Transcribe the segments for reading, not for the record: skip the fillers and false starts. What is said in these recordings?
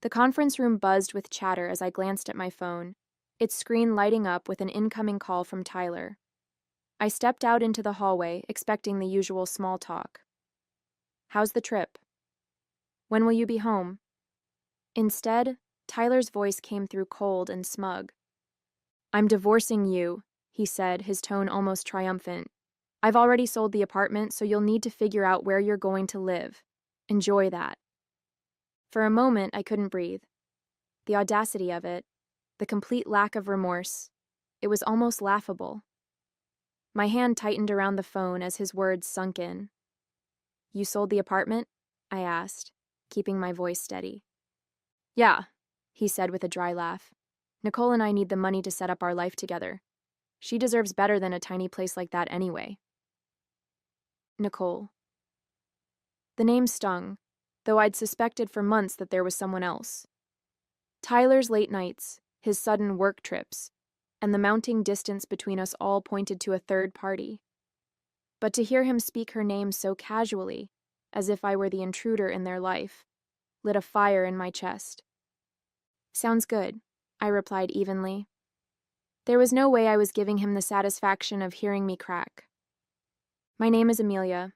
The conference room buzzed with chatter as I glanced at my phone, its screen lighting up with an incoming call from Tyler. I stepped out into the hallway, expecting the usual small talk. "How's the trip? When will you be home?" Instead, Tyler's voice came through cold and smug. "I'm divorcing you," he said, his tone almost triumphant. "I've already sold the apartment, so you'll need to figure out where you're going to live. Enjoy that." For a moment, I couldn't breathe. The audacity of it, the complete lack of remorse, it was almost laughable. My hand tightened around the phone as his words sunk in. "You sold the apartment?" I asked, keeping my voice steady. "Yeah," he said with a dry laugh. "Nicole and I need the money to set up our life together. She deserves better than a tiny place like that anyway." Nicole. The name stung, though I'd suspected for months that there was someone else. Tyler's late nights, his sudden work trips, and the mounting distance between us all pointed to a third party. But to hear him speak her name so casually, as if I were the intruder in their life, lit a fire in my chest. "Sounds good," I replied evenly. There was no way I was giving him the satisfaction of hearing me crack. "My name is Amelia,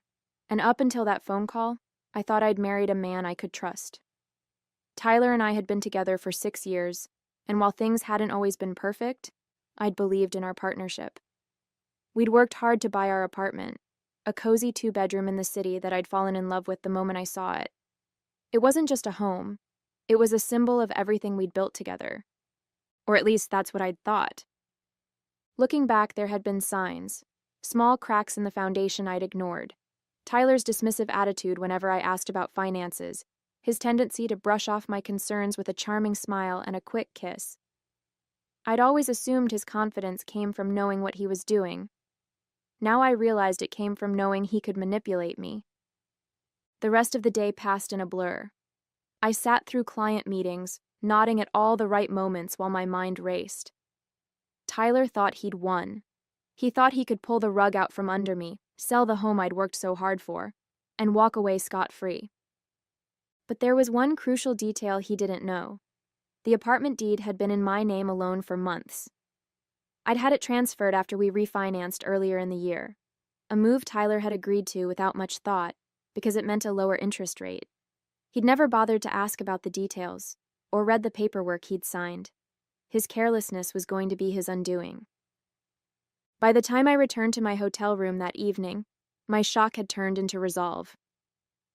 and up until that phone call, I thought I'd married a man I could trust. Tyler and I had been together for 6 years, and while things hadn't always been perfect, I'd believed in our partnership. We'd worked hard to buy our apartment, a cozy 2-bedroom in the city that I'd fallen in love with the moment I saw it. It wasn't just a home, it was a symbol of everything we'd built together. Or at least that's what I'd thought. Looking back, there had been signs, small cracks in the foundation I'd ignored. Tyler's dismissive attitude whenever I asked about finances, his tendency to brush off my concerns with a charming smile and a quick kiss. I'd always assumed his confidence came from knowing what he was doing. Now I realized it came from knowing he could manipulate me. The rest of the day passed in a blur. I sat through client meetings, nodding at all the right moments while my mind raced. Tyler thought he'd won. He thought he could pull the rug out from under me, sell the home I'd worked so hard for, and walk away scot-free. But there was one crucial detail he didn't know. The apartment deed had been in my name alone for months. I'd had it transferred after we refinanced earlier in the year, a move Tyler had agreed to without much thought, because it meant a lower interest rate. He'd never bothered to ask about the details, or read the paperwork he'd signed. His carelessness was going to be his undoing. By the time I returned to my hotel room that evening, my shock had turned into resolve.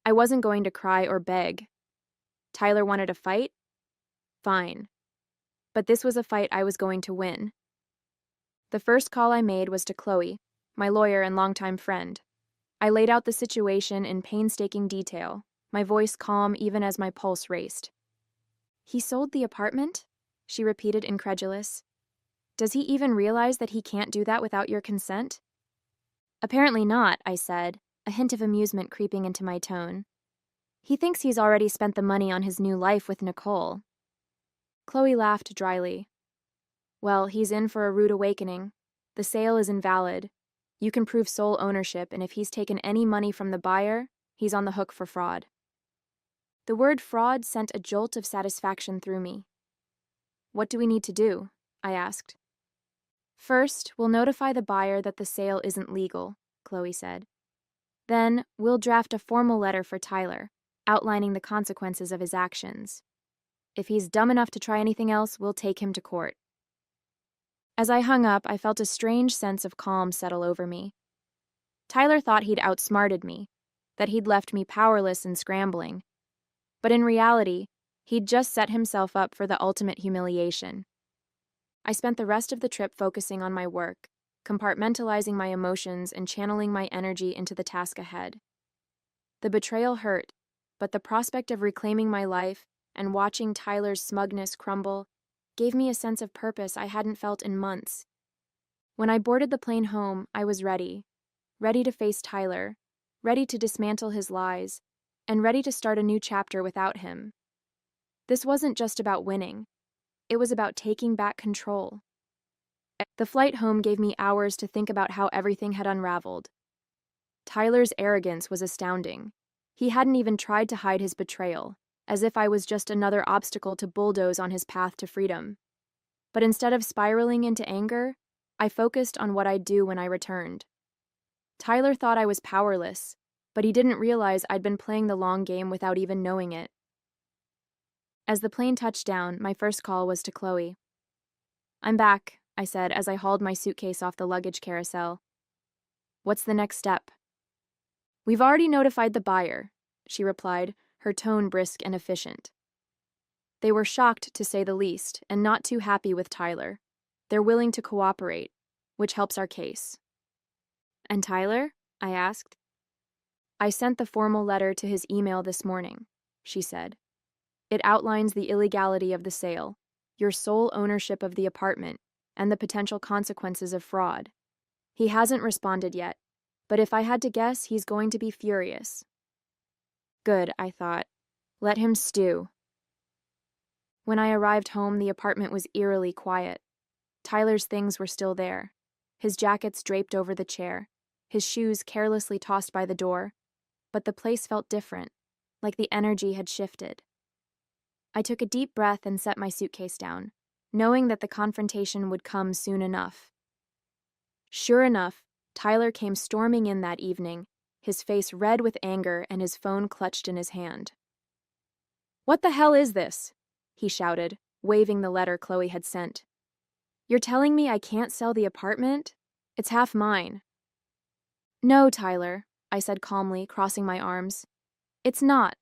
I wasn't going to cry or beg. Tyler wanted a fight? Fine. But this was a fight I was going to win. The first call I made was to Chloe, my lawyer and longtime friend. I laid out the situation in painstaking detail, my voice calm even as my pulse raced. "He sold the apartment?" she repeated, incredulous. "Does he even realize that he can't do that without your consent?" "Apparently not," I said, a hint of amusement creeping into my tone. "He thinks he's already spent the money on his new life with Nicole." Chloe laughed dryly. "Well, he's in for a rude awakening. The sale is invalid. You can prove sole ownership, and if he's taken any money from the buyer, he's on the hook for fraud." The word fraud sent a jolt of satisfaction through me. "What do we need to do?" I asked. "First, we'll notify the buyer that the sale isn't legal," Chloe said. "Then, we'll draft a formal letter for Tyler, outlining the consequences of his actions. If he's dumb enough to try anything else, we'll take him to court." As I hung up, I felt a strange sense of calm settle over me. Tyler thought he'd outsmarted me, that he'd left me powerless and scrambling. But in reality, he'd just set himself up for the ultimate humiliation. I spent the rest of the trip focusing on my work, compartmentalizing my emotions and channeling my energy into the task ahead. The betrayal hurt, but the prospect of reclaiming my life and watching Tyler's smugness crumble gave me a sense of purpose I hadn't felt in months. When I boarded the plane home, I was ready to face Tyler, ready to dismantle his lies, and ready to start a new chapter without him. This wasn't just about winning. It was about taking back control. The flight home gave me hours to think about how everything had unraveled. Tyler's arrogance was astounding. He hadn't even tried to hide his betrayal. as if I was just another obstacle to bulldoze on his path to freedom. But instead of spiraling into anger, I focused on what I'd do when I returned. Tyler thought I was powerless, but he didn't realize I'd been playing the long game without even knowing it. As the plane touched down, my first call was to Chloe. "I'm back," I said as I hauled my suitcase off the luggage carousel. "What's the next step?" "We've already notified the buyer," she replied, her tone brisk and efficient. They were shocked, to say the least, and not too happy with Tyler. They're willing to cooperate, which helps our case. "And Tyler?" I asked. "I sent the formal letter to his email this morning," she said. "It outlines the illegality of the sale, your sole ownership of the apartment, and the potential consequences of fraud. He hasn't responded yet, but if I had to guess, he's going to be furious." Good, I thought. Let him stew. When I arrived home, the apartment was eerily quiet. Tyler's things were still there, his jackets draped over the chair, his shoes carelessly tossed by the door, but the place felt different, like the energy had shifted. I took a deep breath and set my suitcase down, knowing that the confrontation would come soon enough. Sure enough, Tyler came storming in that evening, his face red with anger and his phone clutched in his hand. "What the hell is this?" he shouted, waving the letter Chloe had sent. "You're telling me I can't sell the apartment? It's half mine." "No, Tyler," I said calmly, crossing my arms. "It's not.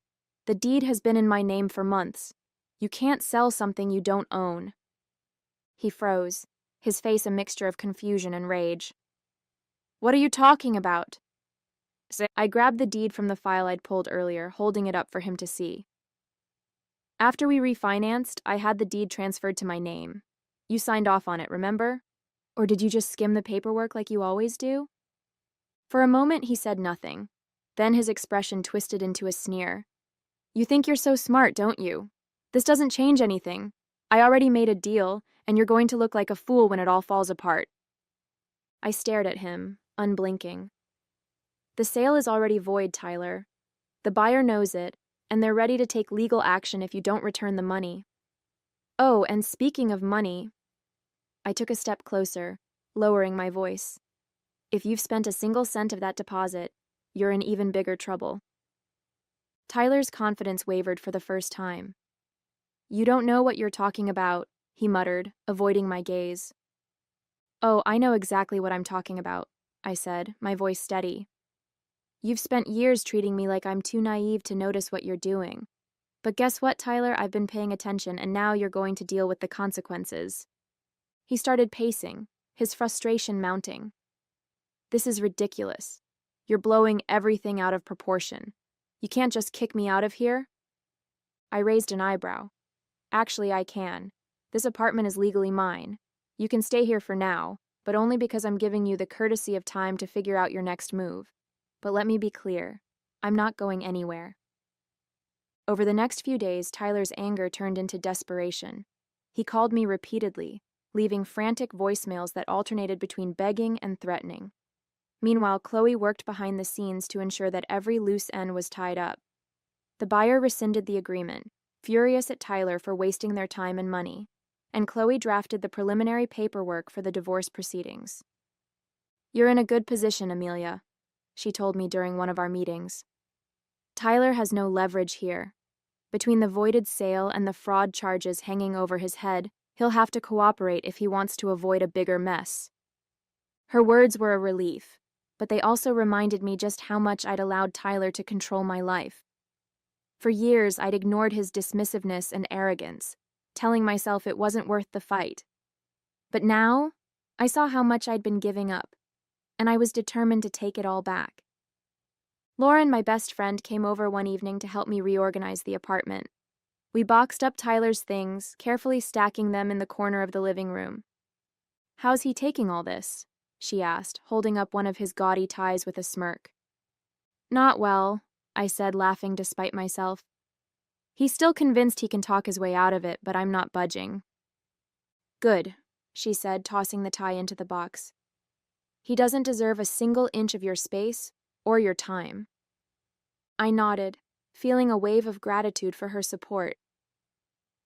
The deed has been in my name for months. You can't sell something you don't own." He froze, his face a mixture of confusion and rage. "What are you talking about?" I grabbed the deed from the file I'd pulled earlier, holding it up for him to see. "After we refinanced, I had the deed transferred to my name. You signed off on it, remember? Or did you just skim the paperwork like you always do?" For a moment, he said nothing. Then his expression twisted into a sneer. "You think you're so smart, don't you? This doesn't change anything. I already made a deal, and you're going to look like a fool when it all falls apart." I stared at him, unblinking. "The sale is already void, Tyler. The buyer knows it, and they're ready to take legal action if you don't return the money. Oh, and speaking of money..." I took a step closer, lowering my voice. "If you've spent a single cent of that deposit, you're in even bigger trouble." Tyler's confidence wavered for the first time. "You don't know what you're talking about," he muttered, avoiding my gaze. "Oh, I know exactly what I'm talking about," I said, my voice steady. "You've spent years treating me like I'm too naive to notice what you're doing. But guess what, Tyler? I've been paying attention, and now you're going to deal with the consequences." He started pacing, his frustration mounting. "This is ridiculous. You're blowing everything out of proportion. You can't just kick me out of here?" I raised an eyebrow. "Actually, I can. This apartment is legally mine. You can stay here for now, but only because I'm giving you the courtesy of time to figure out your next move. But let me be clear, I'm not going anywhere." Over the next few days, Tyler's anger turned into desperation. He called me repeatedly, leaving frantic voicemails that alternated between begging and threatening. Meanwhile, Chloe worked behind the scenes to ensure that every loose end was tied up. The buyer rescinded the agreement, furious at Tyler for wasting their time and money, and Chloe drafted the preliminary paperwork for the divorce proceedings. "You're in a good position, Amelia," she told me during one of our meetings. "Tyler has no leverage here. Between the voided sale and the fraud charges hanging over his head, he'll have to cooperate if he wants to avoid a bigger mess." Her words were a relief, but they also reminded me just how much I'd allowed Tyler to control my life. For years, I'd ignored his dismissiveness and arrogance, telling myself it wasn't worth the fight. But now, I saw how much I'd been giving up, and I was determined to take it all back. Lauren, my best friend, came over one evening to help me reorganize the apartment. We boxed up Tyler's things, carefully stacking them in the corner of the living room. "How's he taking all this?" she asked, holding up one of his gaudy ties with a smirk. "Not well," I said, laughing despite myself. "He's still convinced he can talk his way out of it, but I'm not budging." "Good," she said, tossing the tie into the box. "He doesn't deserve a single inch of your space or your time." I nodded, feeling a wave of gratitude for her support.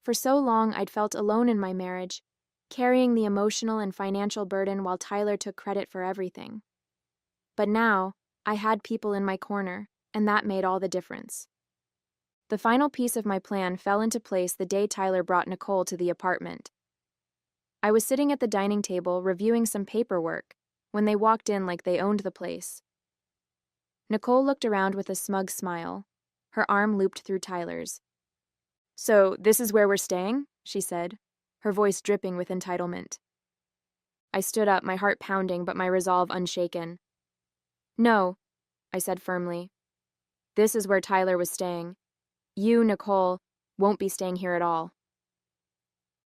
For so long, I'd felt alone in my marriage, carrying the emotional and financial burden while Tyler took credit for everything. But now, I had people in my corner, and that made all the difference. The final piece of my plan fell into place the day Tyler brought Nicole to the apartment. I was sitting at the dining table reviewing some paperwork when they walked in like they owned the place. Nicole looked around with a smug smile, her arm looped through Tyler's. "So, this is where we're staying?" she said, her voice dripping with entitlement. I stood up, my heart pounding but my resolve unshaken. "No," I said firmly. "This is where Tyler was staying. You, Nicole, won't be staying here at all."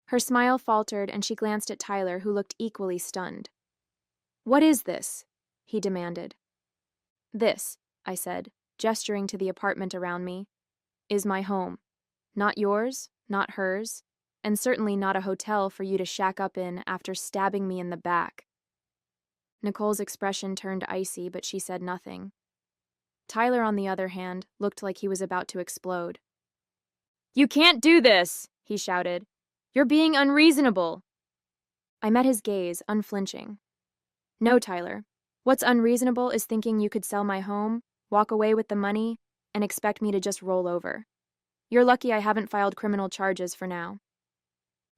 Her smile faltered and she glanced at Tyler, who looked equally stunned. "What is this?" he demanded. "This," I said, gesturing to the apartment around me, "is my home. Not yours, not hers, and certainly not a hotel for you to shack up in after stabbing me in the back." Nicole's expression turned icy, but she said nothing. Tyler, on the other hand, looked like he was about to explode. "You can't do this!" he shouted. "You're being unreasonable." I met his gaze, unflinching. "No, Tyler. What's unreasonable is thinking you could sell my home, walk away with the money, and expect me to just roll over. You're lucky I haven't filed criminal charges for now."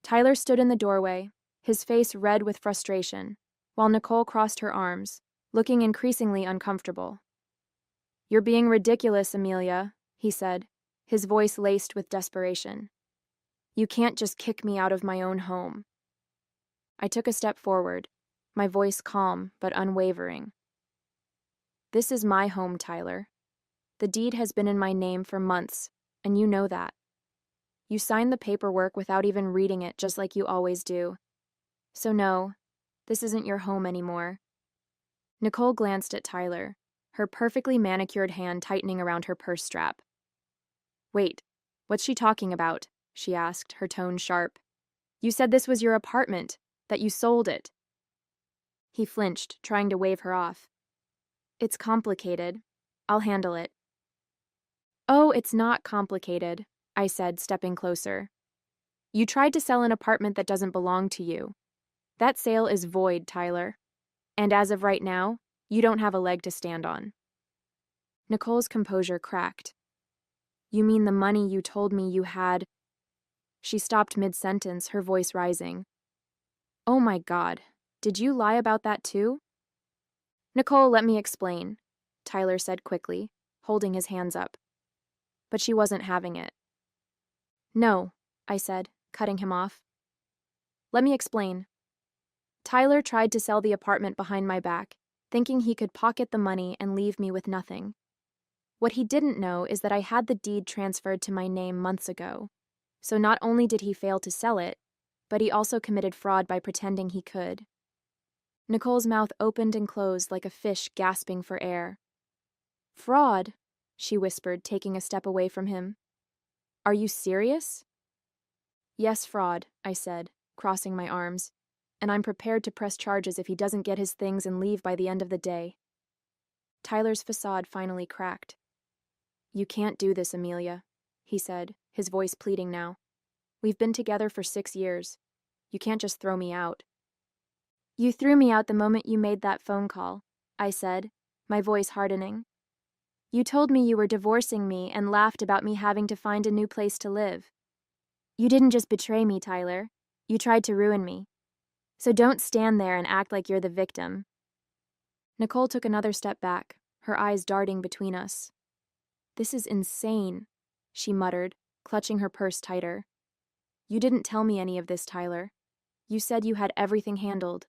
Tyler stood in the doorway, his face red with frustration, while Nicole crossed her arms, looking increasingly uncomfortable. "You're being ridiculous, Amelia," he said, his voice laced with desperation. "You can't just kick me out of my own home." I took a step forward, my voice calm but unwavering. "This is my home, Tyler. The deed has been in my name for months, and you know that. You signed the paperwork without even reading it, just like you always do. So no, this isn't your home anymore." Nicole glanced at Tyler, her perfectly manicured hand tightening around her purse strap. "Wait, what's she talking about?" she asked, her tone sharp. "You said this was your apartment, that you sold it." He flinched, trying to wave her off. "It's complicated. I'll handle it." "Oh, it's not complicated," I said, stepping closer. "You tried to sell an apartment that doesn't belong to you. That sale is void, Tyler. And as of right now, you don't have a leg to stand on." Nicole's composure cracked. "You mean the money you told me you had—" She stopped mid-sentence, her voice rising. "Oh my God, did you lie about that too?" "Nicole, let me explain," Tyler said quickly, holding his hands up. But she wasn't having it. "No," I said, cutting him off. "Let me explain. Tyler tried to sell the apartment behind my back, thinking he could pocket the money and leave me with nothing. What he didn't know is that I had the deed transferred to my name months ago. So not only did he fail to sell it, but he also committed fraud by pretending he could." Nicole's mouth opened and closed like a fish gasping for air. "Fraud?" she whispered, taking a step away from him. "Are you serious?" "Yes, fraud," I said, crossing my arms, "and I'm prepared to press charges if he doesn't get his things and leave by the end of the day." Tyler's facade finally cracked. "You can't do this, Amelia," he said, his voice pleading now. "We've been together for 6 years. You can't just throw me out." "You threw me out the moment you made that phone call," I said, my voice hardening. "You told me you were divorcing me and laughed about me having to find a new place to live. You didn't just betray me, Tyler. You tried to ruin me. So don't stand there and act like you're the victim." Nicole took another step back, her eyes darting between us. "This is insane," she muttered, clutching her purse tighter. "You didn't tell me any of this, Tyler. You said you had everything handled."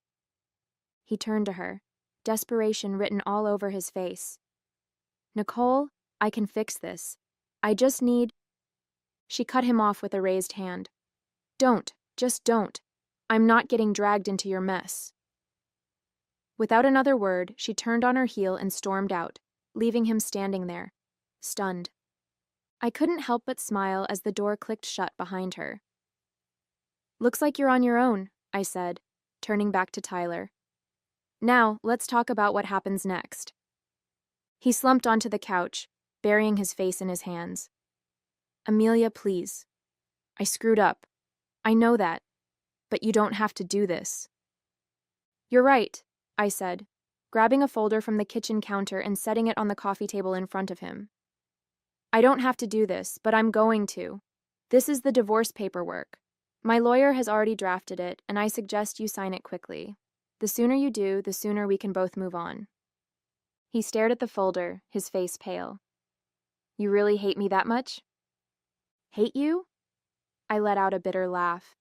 He turned to her, desperation written all over his face. "Nicole, I can fix this. I just need—" She cut him off with a raised hand. "Don't, just don't. I'm not getting dragged into your mess." Without another word, she turned on her heel and stormed out, leaving him standing there, stunned. I couldn't help but smile as the door clicked shut behind her. "Looks like you're on your own," I said, turning back to Tyler. "Now, let's talk about what happens next." He slumped onto the couch, burying his face in his hands. Amelia, please. I screwed up. I know that. But you don't have to do this. You're right, I said, grabbing a folder from the kitchen counter and setting it on the coffee table in front of him. I don't have to do this, but I'm going to. This is the divorce paperwork. My lawyer has already drafted it, and I suggest you sign it quickly. The sooner you do, the sooner we can both move on. He stared at the folder, his face pale. You really hate me that much? Hate you? I let out a bitter laugh.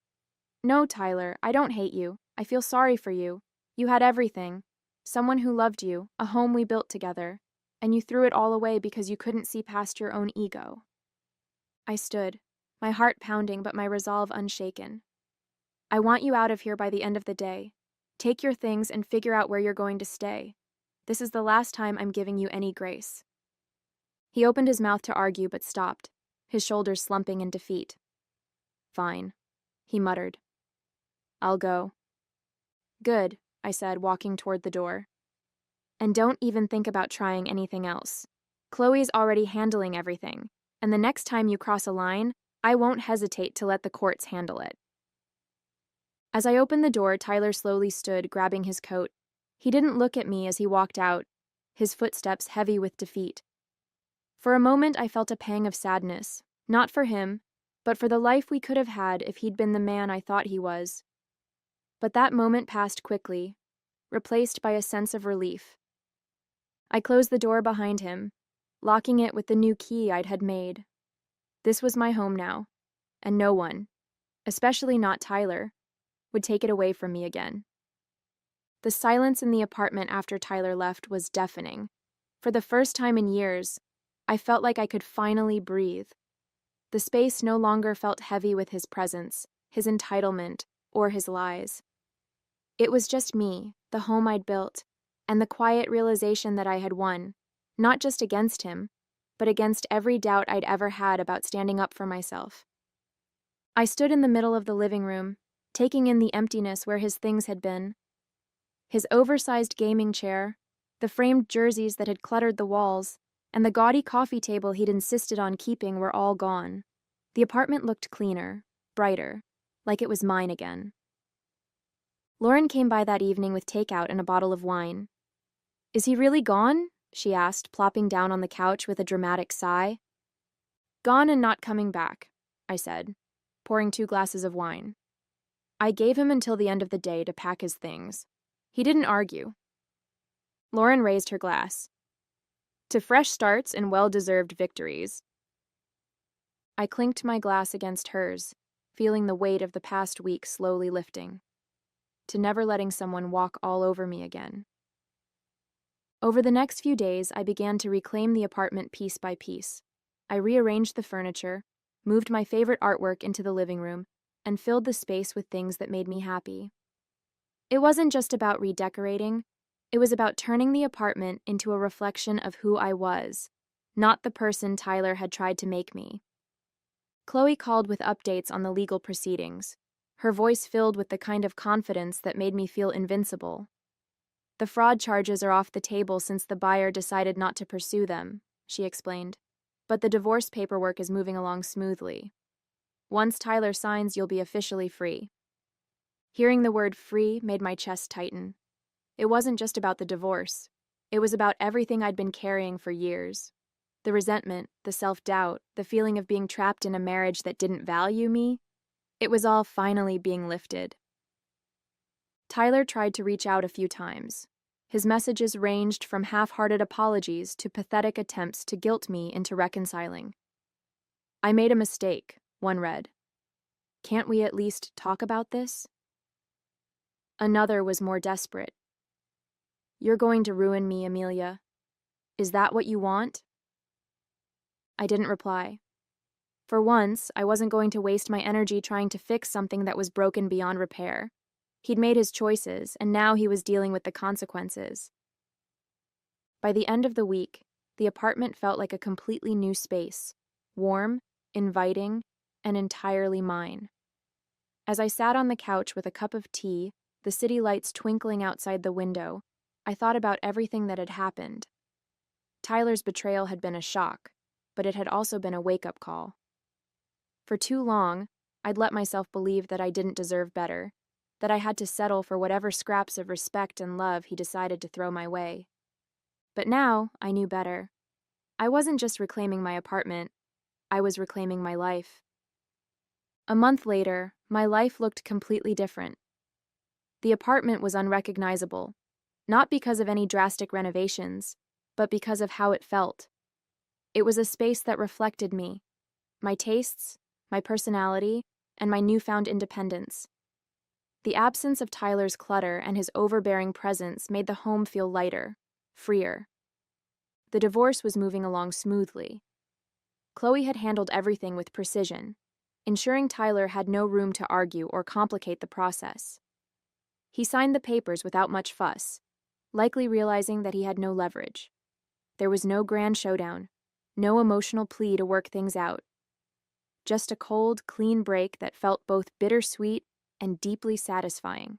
No, Tyler, I don't hate you. I feel sorry for you. You had everything. Someone who loved you, a home we built together, and you threw it all away because you couldn't see past your own ego. I stood, my heart pounding but my resolve unshaken. I want you out of here by the end of the day. Take your things and figure out where you're going to stay. This is the last time I'm giving you any grace. He opened his mouth to argue but stopped, his shoulders slumping in defeat. Fine, he muttered. I'll go. Good, I said, walking toward the door. And don't even think about trying anything else. Chloe's already handling everything, and the next time you cross a line, I won't hesitate to let the courts handle it. As I opened the door, Tyler slowly stood, grabbing his coat. He didn't look at me as he walked out, his footsteps heavy with defeat. For a moment, I felt a pang of sadness, not for him, but for the life we could have had if he'd been the man I thought he was. But that moment passed quickly, replaced by a sense of relief. I closed the door behind him, locking it with the new key I'd had made. This was my home now, and no one, especially not Tyler, would take it away from me again. The silence in the apartment after Tyler left was deafening. For the first time in years, I felt like I could finally breathe. The space no longer felt heavy with his presence, his entitlement, or his lies. It was just me, the home I'd built, and the quiet realization that I had won, not just against him, but against every doubt I'd ever had about standing up for myself. I stood in the middle of the living room, taking in the emptiness where his things had been. His oversized gaming chair, the framed jerseys that had cluttered the walls, and the gaudy coffee table he'd insisted on keeping were all gone. The apartment looked cleaner, brighter, like it was mine again. Lauren came by that evening with takeout and a bottle of wine. Is he really gone? She asked, plopping down on the couch with a dramatic sigh. Gone and not coming back, I said, pouring 2 glasses of wine. I gave him until the end of the day to pack his things. He didn't argue. Lauren raised her glass. To fresh starts and well-deserved victories. I clinked my glass against hers, feeling the weight of the past week slowly lifting. To never letting someone walk all over me again. Over the next few days, I began to reclaim the apartment piece by piece. I rearranged the furniture, moved my favorite artwork into the living room, and filled the space with things that made me happy. It wasn't just about redecorating, it was about turning the apartment into a reflection of who I was, not the person Tyler had tried to make me. Chloe called with updates on the legal proceedings, her voice filled with the kind of confidence that made me feel invincible. The fraud charges are off the table since the buyer decided not to pursue them, she explained, but the divorce paperwork is moving along smoothly. Once Tyler signs, you'll be officially free. Hearing the word free made my chest tighten. It wasn't just about the divorce. It was about everything I'd been carrying for years. The resentment, the self-doubt, the feeling of being trapped in a marriage that didn't value me. It was all finally being lifted. Tyler tried to reach out a few times. His messages ranged from half-hearted apologies to pathetic attempts to guilt me into reconciling. I made a mistake, one read. Can't we at least talk about this? Another was more desperate. You're going to ruin me, Amelia. Is that what you want? I didn't reply. For once, I wasn't going to waste my energy trying to fix something that was broken beyond repair. He'd made his choices, and now he was dealing with the consequences. By the end of the week, the apartment felt like a completely new space, warm, inviting, and entirely mine. As I sat on the couch with a cup of tea, the city lights twinkling outside the window, I thought about everything that had happened. Tyler's betrayal had been a shock, but it had also been a wake-up call. For too long, I'd let myself believe that I didn't deserve better, that I had to settle for whatever scraps of respect and love he decided to throw my way. But now, I knew better. I wasn't just reclaiming my apartment, I was reclaiming my life. A month later, my life looked completely different. The apartment was unrecognizable, not because of any drastic renovations, but because of how it felt. It was a space that reflected me, my tastes, my personality, and my newfound independence. The absence of Tyler's clutter and his overbearing presence made the home feel lighter, freer. The divorce was moving along smoothly. Chloe had handled everything with precision, ensuring Tyler had no room to argue or complicate the process. He signed the papers without much fuss, likely realizing that he had no leverage. There was no grand showdown, no emotional plea to work things out. Just a cold, clean break that felt both bittersweet and deeply satisfying.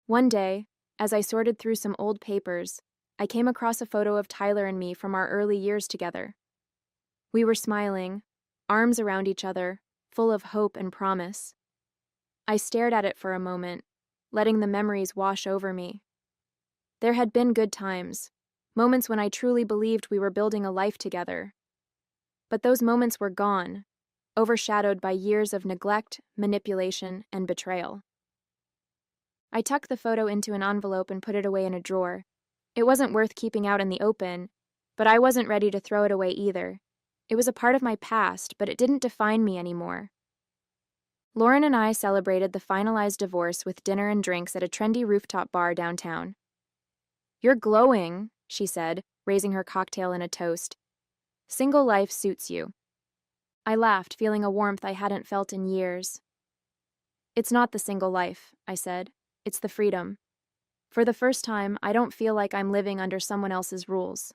One day, as I sorted through some old papers, I came across a photo of Tyler and me from our early years together. We were smiling, arms around each other, full of hope and promise. I stared at it for a moment, letting the memories wash over me. There had been good times, moments when I truly believed we were building a life together. But those moments were gone, overshadowed by years of neglect, manipulation, and betrayal. I tucked the photo into an envelope and put it away in a drawer. It wasn't worth keeping out in the open, but I wasn't ready to throw it away either. It was a part of my past, but it didn't define me anymore. Lauren and I celebrated the finalized divorce with dinner and drinks at a trendy rooftop bar downtown. "You're glowing," she said, raising her cocktail in a toast. "Single life suits you." I laughed, feeling a warmth I hadn't felt in years. "It's not the single life," I said. "It's the freedom. For the first time, I don't feel like I'm living under someone else's rules."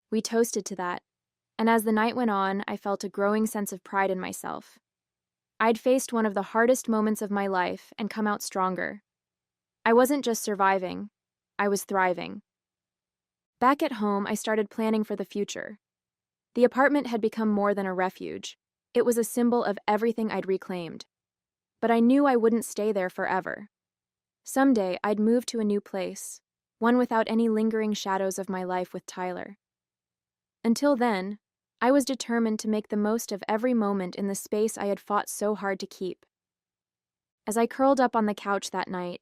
We toasted to that, and as the night went on, I felt a growing sense of pride in myself. I'd faced one of the hardest moments of my life and come out stronger. I wasn't just surviving, I was thriving. Back at home, I started planning for the future. The apartment had become more than a refuge. It was a symbol of everything I'd reclaimed. But I knew I wouldn't stay there forever. Someday, I'd move to a new place, one without any lingering shadows of my life with Tyler. Until then, I was determined to make the most of every moment in the space I had fought so hard to keep. As I curled up on the couch that night,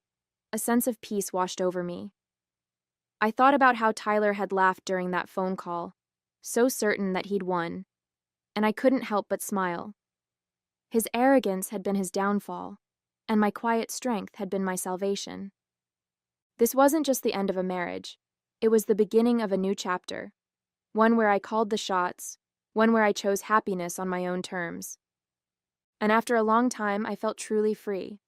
a sense of peace washed over me. I thought about how Tyler had laughed during that phone call, so certain that he'd won, and I couldn't help but smile. His arrogance had been his downfall, and my quiet strength had been my salvation. This wasn't just the end of a marriage, it was the beginning of a new chapter, one where I called the shots, one where I chose happiness on my own terms. And after a long time, I felt truly free.